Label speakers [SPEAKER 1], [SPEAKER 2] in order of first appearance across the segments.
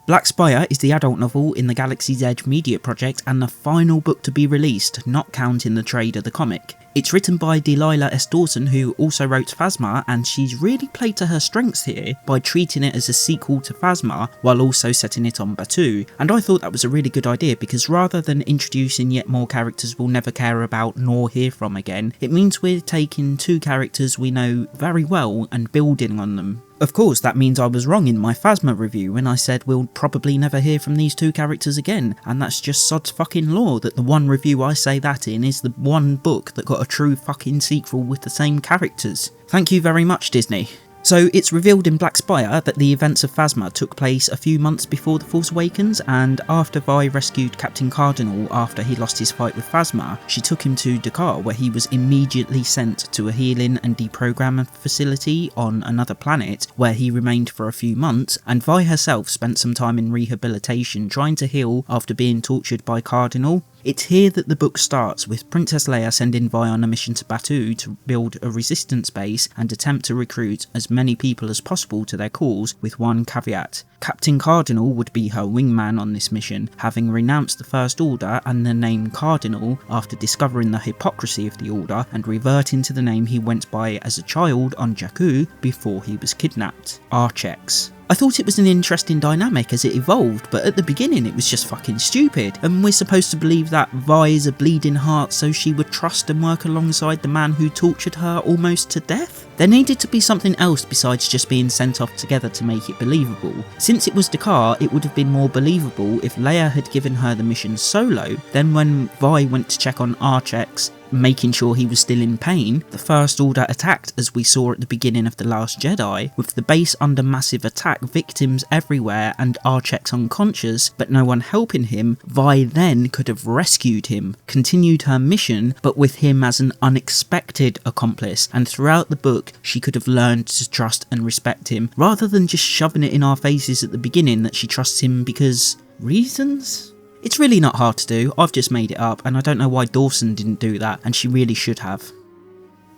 [SPEAKER 1] Black Spire is the adult novel in the Galaxy's Edge media project and the final book to be released, not counting the trade of the comic. It's written by Delilah S. Dawson, who also wrote Phasma, and she's really played to her strengths here by treating it as a sequel to Phasma while also setting it on Batuu. And I thought that was a really good idea, because rather than introducing yet more characters we'll never care about nor hear from again, it means we're taking two characters we know very well and building on them. Of course, that means I was wrong in my Phasma review when I said we'll probably never hear from these two characters again, and that's just sod's fucking law that the one review I say that in is the one book that got a true fucking sequel with the same characters. Thank you very much, Disney. So it's revealed in Black Spire that the events of Phasma took place a few months before The Force Awakens, and after Vi rescued Captain Cardinal after he lost his fight with Phasma, she took him to Dakar, where he was immediately sent to a healing and deprogramming facility on another planet, where he remained for a few months, and Vi herself spent some time in rehabilitation trying to heal after being tortured by Cardinal. It's here that the book starts, with Princess Leia sending Vi on a mission to Batuu to build a resistance base and attempt to recruit as many people as possible to their cause, with one caveat. Captain Cardinal would be her wingman on this mission, having renounced the First Order and the name Cardinal after discovering the hypocrisy of the Order and reverting to the name he went by as a child on Jakku before he was kidnapped, Archex. I thought it was an interesting dynamic as it evolved, but at the beginning it was just fucking stupid, and we're supposed to believe that Vi is a bleeding heart so she would trust and work alongside the man who tortured her almost to death? There needed to be something else besides just being sent off together to make it believable. Since it was Dakar, it would have been more believable if Leia had given her the mission solo, then when Vi went to check on Archex, making sure he was still in pain, the First Order attacked as we saw at the beginning of The Last Jedi, with the base under massive attack, victims everywhere and Archex unconscious, but no one helping him. Vi then could have rescued him, continued her mission, but with him as an unexpected accomplice, and throughout the book she could have learned to trust and respect him, rather than just shoving it in our faces at the beginning that she trusts him because reasons? It's really not hard to do, I've just made it up, and I don't know why Dawson didn't do that, and she really should have.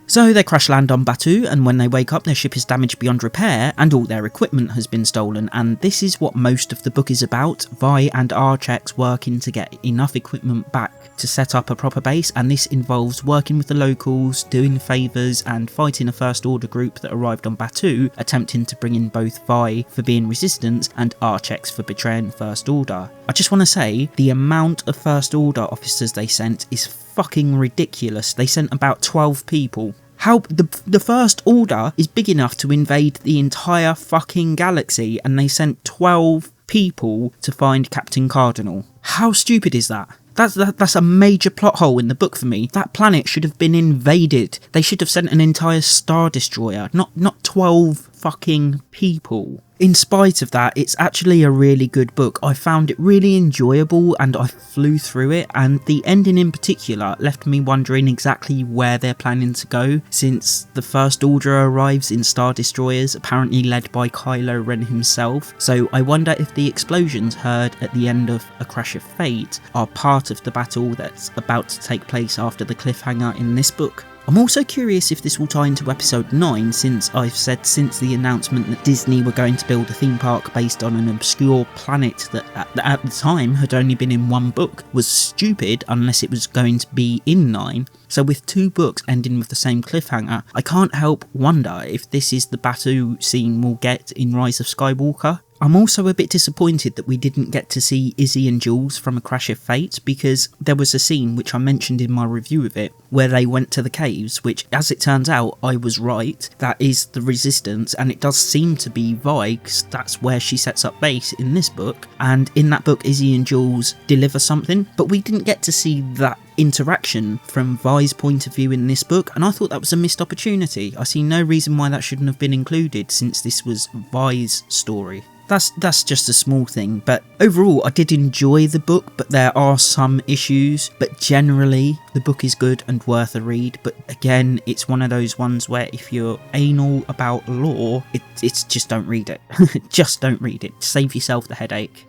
[SPEAKER 1] So they crash land on Batuu, and when they wake up their ship is damaged beyond repair and all their equipment has been stolen, and this is what most of the book is about, Vi and Archex working to get enough equipment back to set up a proper base, and this involves working with the locals, doing favours and fighting a First Order group that arrived on Batuu, attempting to bring in both Vi for being resistance and Archex for betraying First Order. I just want to say, the amount of First Order officers they sent is fucking ridiculous. They sent about 12 people. How the First Order is big enough to invade the entire fucking galaxy, and they sent 12 people to find Captain Cardinal. How stupid is that? That's a major plot hole in the book for me. That planet should have been invaded. They should have sent an entire Star Destroyer, not 12 fucking people. In spite of that, it's actually a really good book. I found it really enjoyable and I flew through it, and the ending in particular left me wondering exactly where they're planning to go, since the First Order arrives in Star Destroyers, apparently led by Kylo Ren himself. So I wonder if the explosions heard at the end of A Crash of Fate are part of the battle that's about to take place after the cliffhanger in this book. I'm also curious if this will tie into episode 9, since I've said since the announcement that Disney were going to build a theme park based on an obscure planet that at the time had only been in one book was stupid unless it was going to be in 9. So with two books ending with the same cliffhanger, I can't help wonder if this is the Batuu scene we'll get in Rise of Skywalker. I'm also a bit disappointed that we didn't get to see Izzy and Jules from A Crash of Fate, because there was a scene, which I mentioned in my review of it, where they went to the caves, which, as it turns out, I was right. That is the Resistance, and it does seem to be Vi, because that's where she sets up base in this book. And in that book, Izzy and Jules deliver something, but we didn't get to see that interaction from Vi's point of view in this book, and I thought that was a missed opportunity. I see no reason why that shouldn't have been included, since this was Vi's story. That's just a small thing, but overall I did enjoy the book, but there are some issues, but generally the book is good and worth a read. But again, it's one of those ones where if you're anal about lore, it's just don't read it. Just don't read it. Save yourself the headache.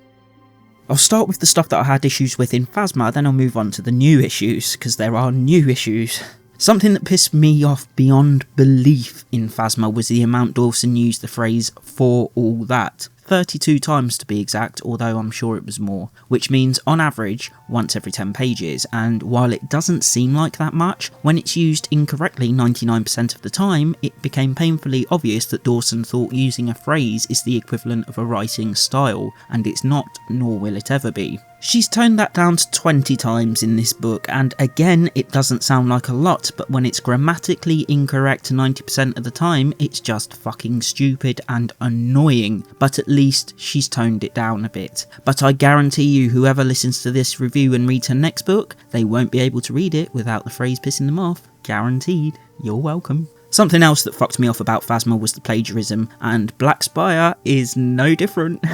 [SPEAKER 1] I'll start with the stuff that I had issues with in Phasma, then I'll move on to the new issues, because there are new issues. Something that pissed me off beyond belief in Phasma was the amount Dawson used the phrase "for all that." 32 times to be exact, although I'm sure it was more, which means on average once every 10 pages, and while it doesn't seem like that much, when it's used incorrectly 99% of the time, it became painfully obvious that Dawson thought using a phrase is the equivalent of a writing style, and it's not, nor will it ever be. She's toned that down to 20 times in this book, and again, it doesn't sound like a lot, but when it's grammatically incorrect 90% of the time, it's just fucking stupid and annoying, but at least she's toned it down a bit. But I guarantee you, whoever listens to this review and reads her next book, they won't be able to read it without the phrase pissing them off. Guaranteed. You're welcome. Something else that fucked me off about Phasma was the plagiarism, and Black Spire is no different.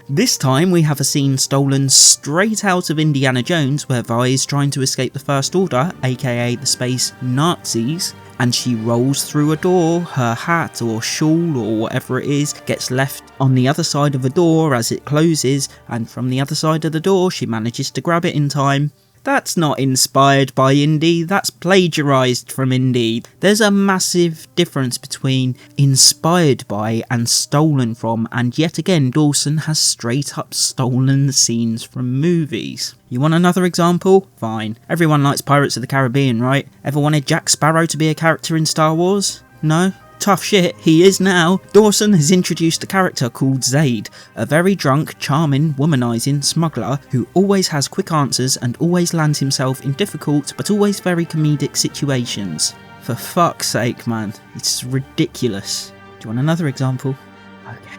[SPEAKER 1] This time we have a scene stolen straight out of Indiana Jones where Vi is trying to escape the First Order, aka the space Nazis, and she rolls through a door, her hat or shawl or whatever it is gets left on the other side of a door as it closes, and from the other side of the door she manages to grab it in time. That's not inspired by Indy, that's plagiarised from Indy. There's a massive difference between inspired by and stolen from, and yet again Dawson has straight up stolen scenes from movies. You want another example? Fine. Everyone likes Pirates of the Caribbean, right? Ever wanted Jack Sparrow to be a character in Star Wars? No? Tough shit, he is now. Dawson has introduced a character called Zaid, a very drunk, charming, womanising smuggler who always has quick answers and always lands himself in difficult but always very comedic situations. For fuck's sake, man, it's ridiculous. Do you want another example? Okay.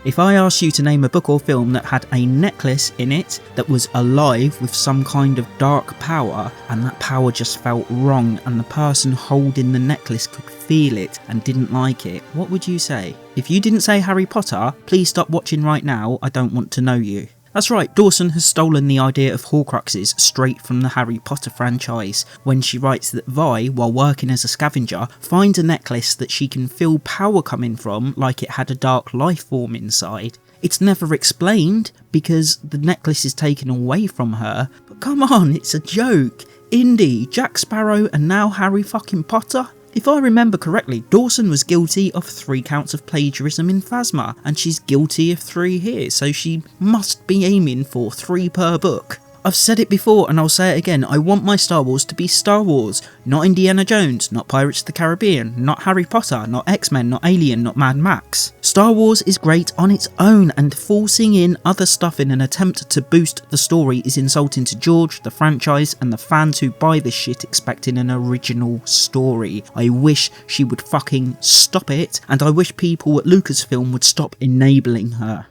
[SPEAKER 1] If I asked you to name a book or film that had a necklace in it that was alive with some kind of dark power, and that power just felt wrong and the person holding the necklace could feel it and didn't like it, what would you say? If you didn't say Harry Potter, please stop watching right now, I don't want to know you. That's right, Dawson has stolen the idea of Horcruxes straight from the Harry Potter franchise, when she writes that Vi, while working as a scavenger, finds a necklace that she can feel power coming from like it had a dark life form inside. It's never explained, because the necklace is taken away from her, but come on, it's a joke. Indy, Jack Sparrow, and now Harry fucking Potter? If I remember correctly, Dawson was guilty of 3 counts of plagiarism in Phasma, and she's guilty of 3 here, so she must be aiming for 3 per book. I've said it before and I'll say it again, I want my Star Wars to be Star Wars, not Indiana Jones, not Pirates of the Caribbean, not Harry Potter, not X-Men, not Alien, not Mad Max. Star Wars is great on its own, and forcing in other stuff in an attempt to boost the story is insulting to George, the franchise, and the fans who buy this shit expecting an original story. I wish she would fucking stop it, and I wish people at Lucasfilm would stop enabling her.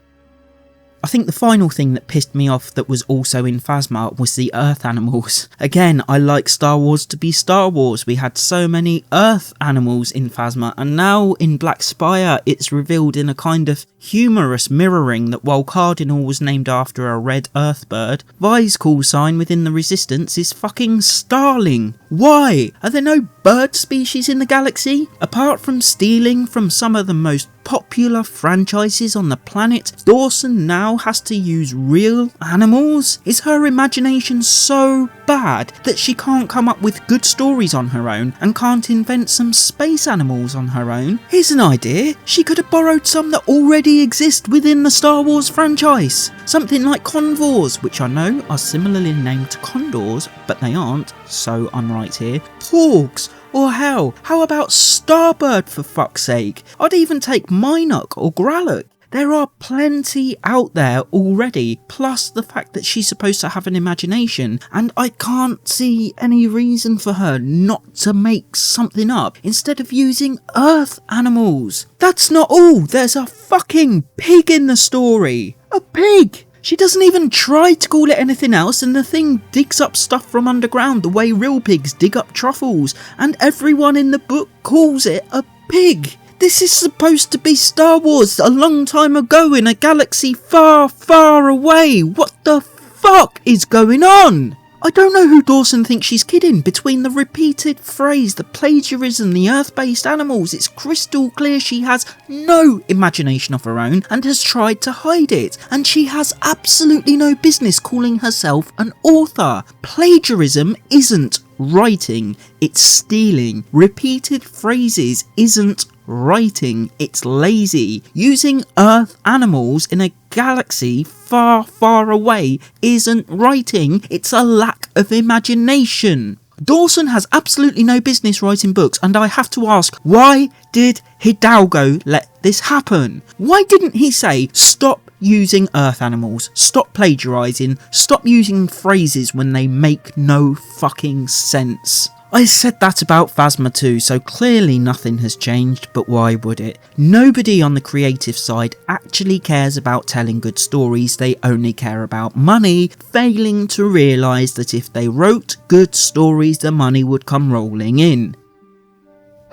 [SPEAKER 1] I think the final thing that pissed me off that was also in Phasma was the Earth animals. Again, I like Star Wars to be Star Wars. We had so many Earth animals in Phasma, and now in Black Spire it's revealed in a kind of humorous mirroring that while Cardinal was named after a red Earth bird, Vi's call sign within the Resistance is fucking Starling. Why? Are there no bird species in the galaxy? Apart from stealing from some of the most popular franchises on the planet, Dawson now has to use real animals? Is her imagination so bad that she can't come up with good stories on her own and can't invent some space animals on her own? Here's an idea. She could have borrowed some that already exist within the Star Wars franchise. Something like convors, which I know are similarly named to condors, but they aren't, so I'm right here. Porgs. Or hell, how about Starbird for fuck's sake? I'd even take Minok or Gralloch. There are plenty out there already, plus the fact that she's supposed to have an imagination, and I can't see any reason for her not to make something up instead of using Earth animals. That's not all, there's a fucking pig in the story. A pig! She doesn't even try to call it anything else, and the thing digs up stuff from underground the way real pigs dig up truffles, and everyone in the book calls it a pig. This is supposed to be Star Wars a long time ago in a galaxy far, far away. What the fuck is going on? I don't know who Dawson thinks she's kidding. Between the repeated phrase, the plagiarism, the Earth-based animals, it's crystal clear she has no imagination of her own and has tried to hide it. And she has absolutely no business calling herself an author. Plagiarism isn't writing, it's stealing. Repeated phrases isn't writing, it's lazy. Using Earth animals in a galaxy far, far away isn't writing, it's a lack of imagination. Dawson has absolutely no business writing books, and I have to ask, why did Hidalgo let this happen? Why didn't he say, stop using Earth animals, stop plagiarising, stop using phrases when they make no fucking sense? I said that about Phasma too, so clearly nothing has changed, but why would it? Nobody on the creative side actually cares about telling good stories, they only care about money, failing to realise that if they wrote good stories, the money would come rolling in.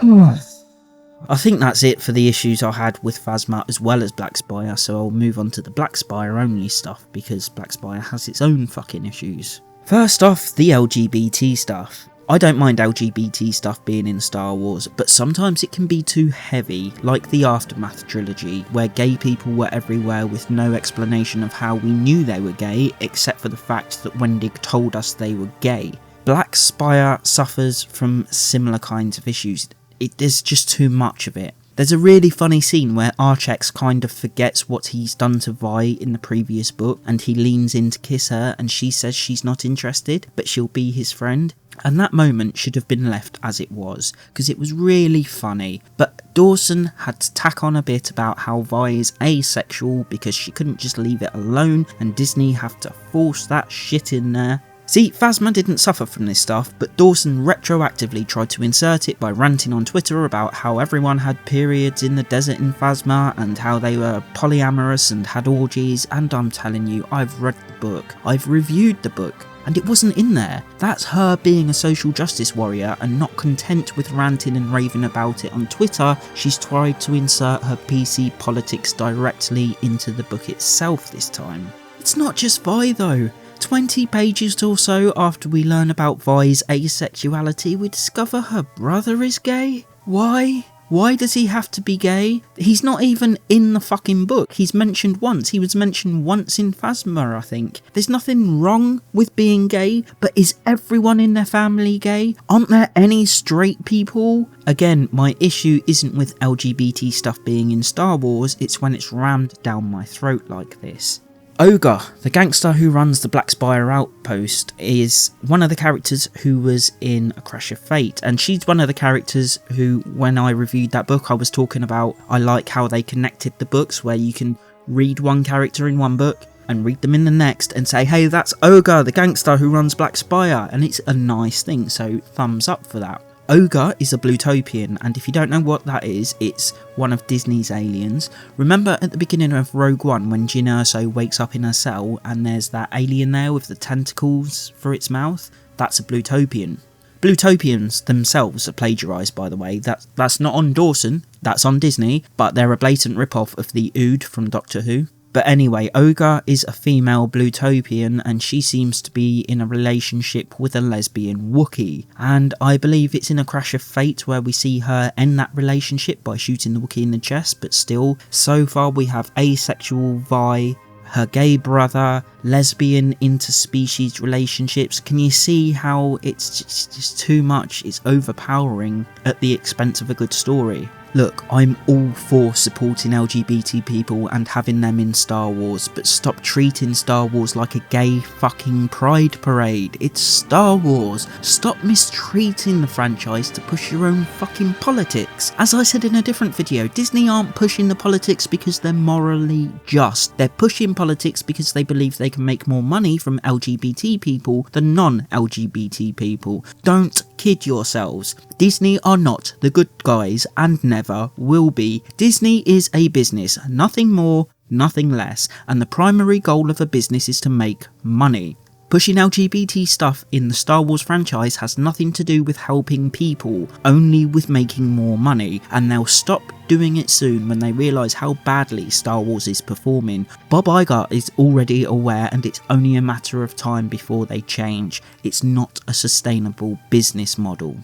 [SPEAKER 1] I think that's it for the issues I had with Phasma as well as Black Spire, so I'll move on to the Black Spire only stuff, because Black Spire has its own fucking issues. First off, the LGBT stuff. I don't mind LGBT stuff being in Star Wars, but sometimes it can be too heavy, like the Aftermath trilogy, where gay people were everywhere with no explanation of how we knew they were gay, except for the fact that Wendig told us they were gay. Black Spire suffers from similar kinds of issues. There's just too much of it. There's a really funny scene where Archex kind of forgets what he's done to Vi in the previous book, and he leans in to kiss her and she says she's not interested, but she'll be his friend. And that moment should have been left as it was, because it was really funny. But Dawson had to tack on a bit about how Vi is asexual because she couldn't just leave it alone, and Disney have to force that shit in there. See, Phasma didn't suffer from this stuff, but Dawson retroactively tried to insert it by ranting on Twitter about how everyone had periods in the desert in Phasma and how they were polyamorous and had orgies, and I'm telling you, I've read the book, I've reviewed the book, and it wasn't in there. That's her being a social justice warrior, and not content with ranting and raving about it on Twitter, she's tried to insert her PC politics directly into the book itself this time. It's not just Vi though. 20 pages or so after we learn about Vi's asexuality, we discover her brother is gay? Why? Why does he have to be gay? He's not even in the fucking book. He's mentioned once. He was mentioned once in Phasma, I think. There's nothing wrong with being gay, but is everyone in their family gay? Aren't there any straight people? Again, my issue isn't with LGBT stuff being in Star Wars, it's when it's rammed down my throat like this. Ogre, the gangster who runs the Black Spire outpost, is one of the characters who was in A Crash of Fate, and she's one of the characters who, when I reviewed that book, I was talking about I like how they connected the books, where you can read one character in one book and read them in the next and say, hey, that's Ogre, the gangster who runs Black Spire, and it's a nice thing, so thumbs up for that. Ogre is a Blutopian, and if you don't know what that is, it's one of Disney's aliens. Remember at the beginning of Rogue One when Jyn Erso wakes up in her cell and there's that alien there with the tentacles for its mouth? That's a Blutopian. Blutopians themselves are plagiarised, by the way. That's not on Dawson, that's on Disney, but they're a blatant rip-off of the Ood from Doctor Who. But anyway, Ogre is a female Blutopian, and she seems to be in a relationship with a lesbian Wookiee. And I believe it's in A Crash of Fate where we see her end that relationship by shooting the Wookiee in the chest, but still, so far we have asexual Vi, her gay brother, lesbian interspecies relationships. Can you see how it's just too much? It's overpowering at the expense of a good story. Look, I'm all for supporting LGBT people and having them in Star Wars, but stop treating Star Wars like a gay fucking pride parade. It's Star Wars. Stop mistreating the franchise to push your own fucking politics. As I said in a different video, Disney aren't pushing the politics because they're morally just. They're pushing politics because they believe they can make more money from LGBT people than non-LGBT people. Don't kid yourselves. Disney are not the good guys and never will be. Disney is a business, nothing more, nothing less, and the primary goal of a business is to make money. Pushing LGBT stuff in the Star Wars franchise has nothing to do with helping people, only with making more money, and they'll stop doing it soon when they realise how badly Star Wars is performing. Bob Iger is already aware, and it's only a matter of time before they change. It's not a sustainable business model.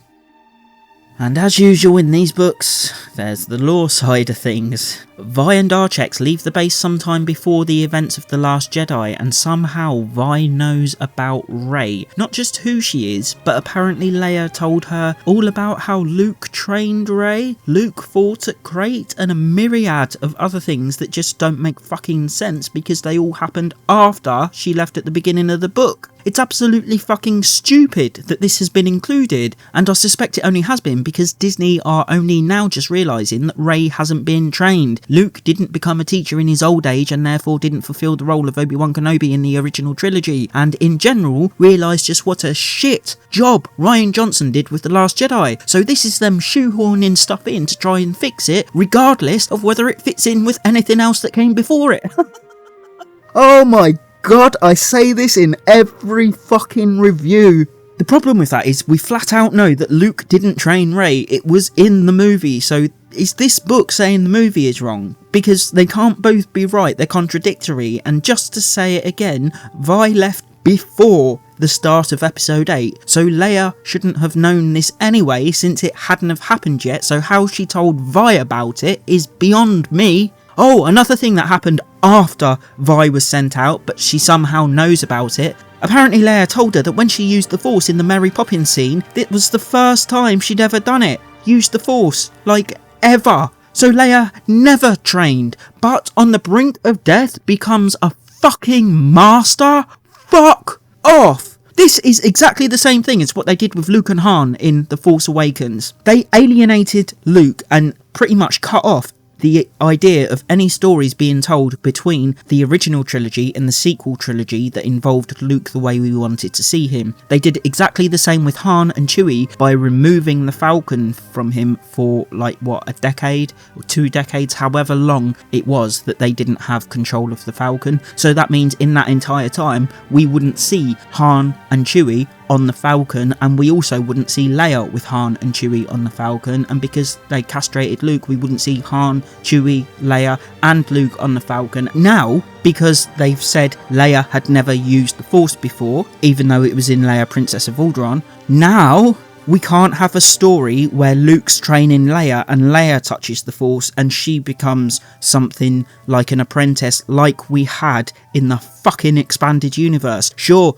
[SPEAKER 1] And as usual in these books, there's the lore side of things. Vi and Archex leave the base sometime before the events of The Last Jedi, and somehow Vi knows about Rey. Not just who she is, but apparently Leia told her all about how Luke trained Rey, Luke fought at Crate, and a myriad of other things that just don't make fucking sense because they all happened after she left at the beginning of the book. It's absolutely fucking stupid that this has been included, and I suspect it only has been because Disney are only now just realising that Rey hasn't been trained. Luke didn't become a teacher in his old age and therefore didn't fulfil the role of Obi-Wan Kenobi in the original trilogy, and in general realised just what a shit job Rian Johnson did with The Last Jedi. So this is them shoehorning stuff in to try and fix it, regardless of whether it fits in with anything else that came before it. Oh my God, I say this in every fucking review. The problem with that is we flat out know that Luke didn't train Rey. It was in the movie, so is this book saying the movie is wrong? Because they can't both be right, they're contradictory. And just to say it again, Vi left before the start of episode 8, so Leia shouldn't have known this anyway since it hadn't have happened yet, so how she told Vi about it is beyond me. Oh, another thing that happened after Vi was sent out, but she somehow knows about it. Apparently Leia told her that when she used the Force in the Mary Poppins scene, it was the first time she'd ever done it. Used the Force. Like, ever. So Leia never trained, but on the brink of death becomes a fucking master? Fuck off! This is exactly the same thing as what they did with Luke and Han in The Force Awakens. They alienated Luke and pretty much cut off the idea of any stories being told between the original trilogy and the sequel trilogy that involved Luke the way we wanted to see him. They did exactly the same with Han and Chewie by removing the Falcon from him for a decade or 2 decades, however long it was that they didn't have control of the Falcon. So that means in that entire time we wouldn't see Han and Chewie on the Falcon, and we also wouldn't see Leia with Han and Chewie on the Falcon, and because they castrated Luke we wouldn't see Han, Chewie, Leia and Luke on the Falcon. Now, because they've said Leia had never used the Force before, even though it was in Leia Princess of Alderaan, now we can't have a story where Luke's training Leia and Leia touches the Force and she becomes something like an apprentice like we had in the fucking expanded universe. Sure,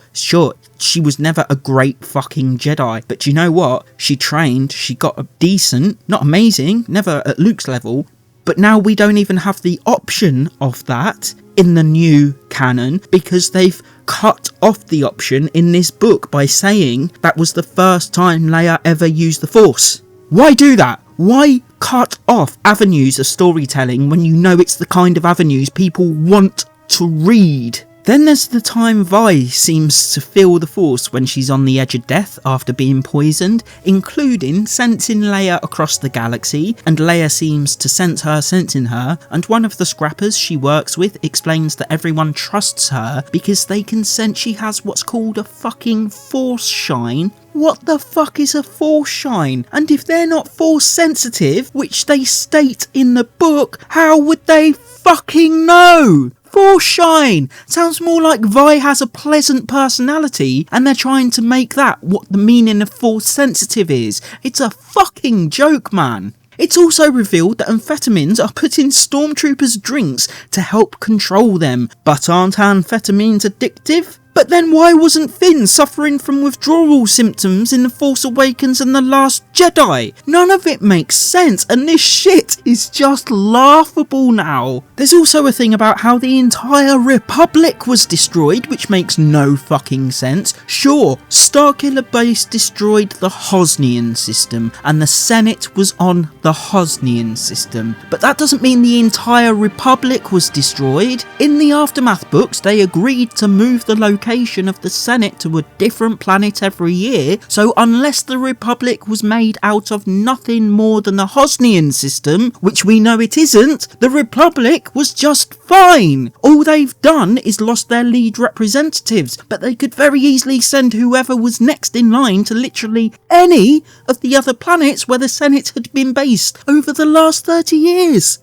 [SPEAKER 1] she was never a great fucking Jedi, but you know what? She trained, she got a decent, not amazing, never at Luke's level, but now we don't even have the option of that in the new canon because they've cut off the option in this book by saying that was the first time Leia ever used the Force. Why do that? Why cut off avenues of storytelling when you know it's the kind of avenues people want to read? Then there's the time Vi seems to feel the Force when she's on the edge of death after being poisoned, including sensing Leia across the galaxy, and Leia seems to sense her sensing her, and one of the scrappers she works with explains that everyone trusts her because they can sense she has what's called a fucking Force shine. What the fuck is a Force shine? And if they're not Force sensitive, which they state in the book, how would they fucking know? Force shine! Sounds more like Vi has a pleasant personality and they're trying to make that what the meaning of Force sensitive is. It's a fucking joke, man. It's also revealed that amphetamines are put in stormtroopers' drinks to help control them. But aren't amphetamines addictive? But then why wasn't Finn suffering from withdrawal symptoms in The Force Awakens and The Last Jedi? None of it makes sense, and this shit is just laughable now. There's also a thing about how the entire Republic was destroyed, which makes no fucking sense. Sure, Starkiller Base destroyed the Hosnian system, and the Senate was on the Hosnian system, but that doesn't mean the entire Republic was destroyed. In the Aftermath books, they agreed to move the location of the Senate to a different planet every year, so unless the Republic was made out of nothing more than the Hosnian system, which we know it isn't, the Republic was just fine. All they've done is lost their lead representatives, but they could very easily send whoever was next in line to literally any of the other planets where the Senate had been based over the last 30 years.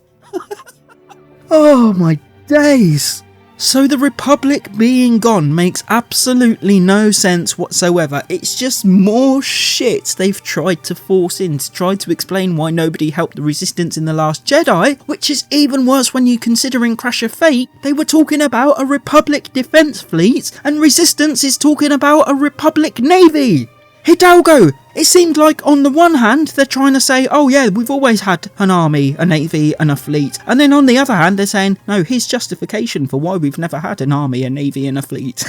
[SPEAKER 1] Oh my days. So the Republic being gone makes absolutely no sense whatsoever. It's just more shit they've tried to force in to try to explain why nobody helped the Resistance in The Last Jedi, which is even worse when you consider in Crash of Fate, they were talking about a Republic defense fleet and Resistance is talking about a Republic navy. Hidalgo! It seemed like on the one hand they're trying to say, oh yeah, we've always had an army, a navy and a fleet, and then on the other hand they're saying, no, here's justification for why we've never had an army, a navy and a fleet.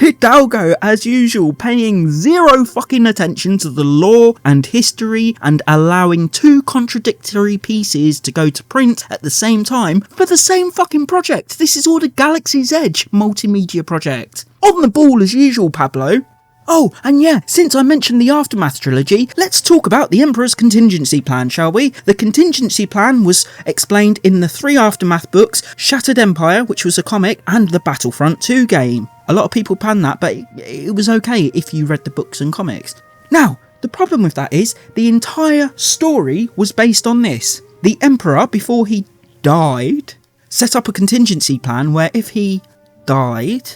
[SPEAKER 1] Hidalgo, as usual, paying zero fucking attention to the law and history and allowing two contradictory pieces to go to print at the same time for the same fucking project. This is all the Galaxy's Edge multimedia project. On the ball as usual, Pablo. Oh, and yeah, since I mentioned the Aftermath trilogy, let's talk about the Emperor's contingency plan, shall we? The contingency plan was explained in the 3 Aftermath books, Shattered Empire, which was a comic, and the Battlefront 2 game. A lot of people panned that, but it was okay if you read the books and comics. Now, the problem with that is, the entire story was based on this. The Emperor, before he died, set up a contingency plan where if he died,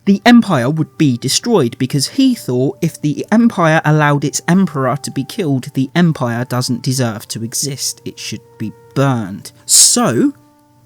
[SPEAKER 1] the Empire would be destroyed because he thought if the Empire allowed its Emperor to be killed, the Empire doesn't deserve to exist. It should be burned. So,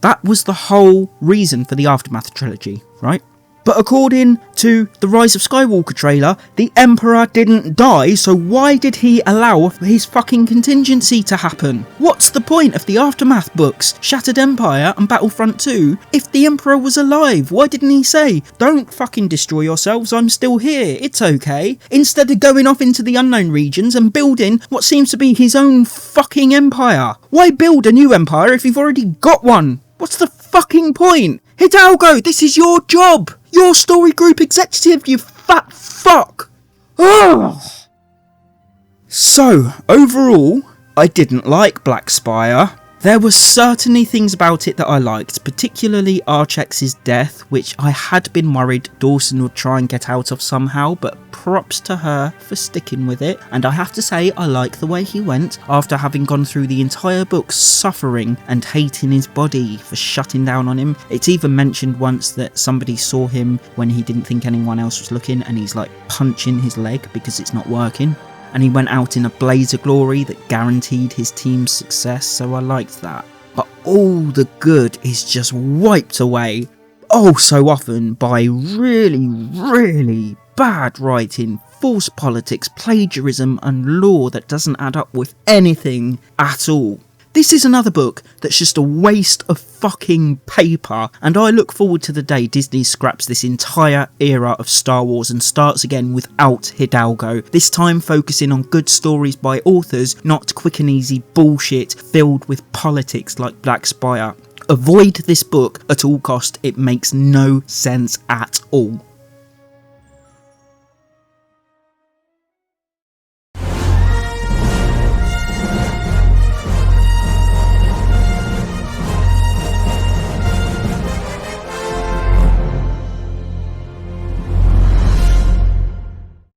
[SPEAKER 1] that was the whole reason for the Aftermath trilogy, right? But according to the Rise of Skywalker trailer, the Emperor didn't die, so why did he allow his fucking contingency to happen? What's the point of the Aftermath books, Shattered Empire and Battlefront 2 if the Emperor was alive? Why didn't he say, don't fucking destroy yourselves, I'm still here, it's okay, instead of going off into the unknown regions and building what seems to be his own fucking empire? Why build a new empire if you've already got one? What's the fucking point? Hidalgo, this is your job! Your story group executive, you fat fuck! Ugh. So, overall, I didn't like Black Spire. There were certainly things about it that I liked, particularly Archex's death, which I had been worried Dawson would try and get out of somehow, but props to her for sticking with it. And I have to say, I like the way he went after having gone through the entire book suffering and hating his body for shutting down on him. It's even mentioned once that somebody saw him when he didn't think anyone else was looking and he's like punching his leg because it's not working. And he went out in a blaze of glory that guaranteed his team's success, so I liked that. But all the good is just wiped away, oh so often, by really, really bad writing, false politics, plagiarism and lore that doesn't add up with anything at all. This is another book that's just a waste of fucking paper, and I look forward to the day Disney scraps this entire era of Star Wars and starts again without Hidalgo, this time focusing on good stories by authors, not quick and easy bullshit filled with politics like Black Spire. Avoid this book at all cost, it makes no sense at all.